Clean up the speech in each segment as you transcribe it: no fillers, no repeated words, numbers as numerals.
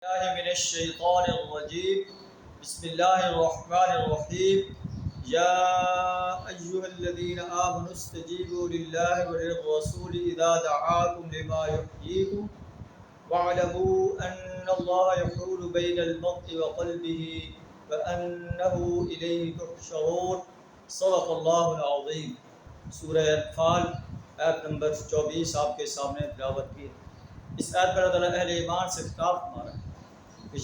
الله من الشيطان الرجيم. بسم الله الرحمن الرحيم. يا أيها الذين آمنوا استجيبوا لله وللرسول إذا دعاكم لما يحييكم واعلموا أن الله يحول بين المرء وقلبه وأنه إليه تحشرون. صدق الله العظيم. سورہ انفال آیت نمبر 24 آپ کے سامنے تلاوت کی. اس آیت پر اللہ تعالیٰ اہل ایمان سے خطاب فرما رہا ہے.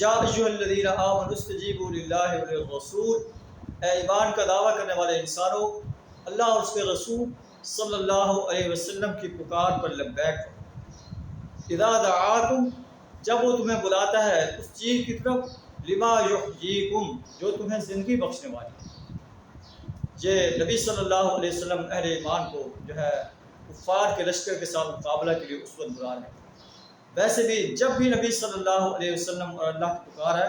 یا ایھا الذین آمنوا استجیبوا للہ وللرسول، اے ایمان کا دعویٰ کرنے والے انسانوں، اللہ اور اس کے رسول صلی اللہ علیہ وسلم کی پکار پر لبیک کرو. اذا دعاکم، جب وہ تمہیں بلاتا ہے اس چیز کی طرف، لما یحییکم، جو تمہیں زندگی بخشنے والی ہے. یہ نبی صلی اللہ علیہ وسلم اہل ایمان کو جو ہے کفار کے لشکر کے ساتھ مقابلہ کے لیے اسوۃ مراد ہے. ویسے بھی جب بھی نبی صلی اللہ علیہ وسلم اور اللہ کی پکار ہے،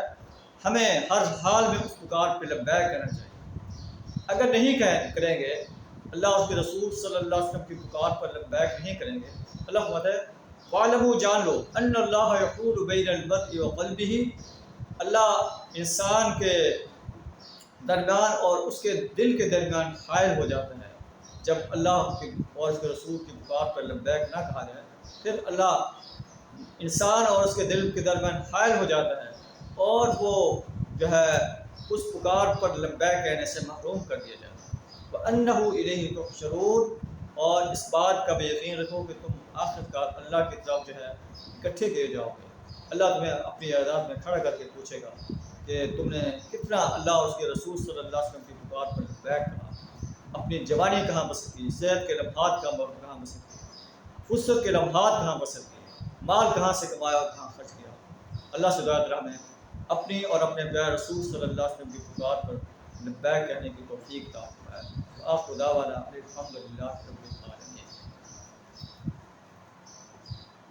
ہمیں ہر حال میں اس پکار پہ لبیک کرنا چاہیے. اگر نہیں کریں گے، اللہ اور اس کے رسول صلی اللہ علیہ وسلم کی پکار پر لبیک نہیں کریں گے، اللہ فرماتا ہے وَاعْلَمُوا، جان لو، ان اللہ یحول بین المرء وقلبہ، اللہ انسان کے درمیان اور اس کے دل کے درمیان حائل ہو جاتا ہے. جب اللہ اور اس کے رسول کی پکار پر لبیک نہ کہا جائے، پھر اللہ انسان اور اس کے دل کے درمیان حائل ہو جاتا ہے اور وہ جو ہے اس پکار پر لبیک کہنے سے محروم کر دیا جاتا ہے. وَأَنَّهُ إِلَيْهِ تُحْشَرُونَ، اور اس بات کا بھی یقین رکھو کہ تم آخرکار اللہ کی طرف جو ہے اکٹھے کیے جاؤ گے. اللہ تمہیں اپنی عدالت میں کھڑا کر کے پوچھے گا کہ تم نے کتنا اللہ اور اس کے رسول صلی اللہ علیہ وسلم کی پکار پر لبیک کہا، اپنی جوانی کہاں بسر کی، صحت کے لمحات کہاں بسر کی، فرصت کے لمحات کہاں بسر کی، مال کہاں سے کمایا اور کہاں خرچ کیا. اللہ سے دعا کرا میں اپنی اور اپنے پیارے رسول صلی اللہ علیہ وسلم کی پکار پر لبیک کہنے کی توفیق عطا فرمائے. آخر دعوانا الحمدللہ رب العالمین.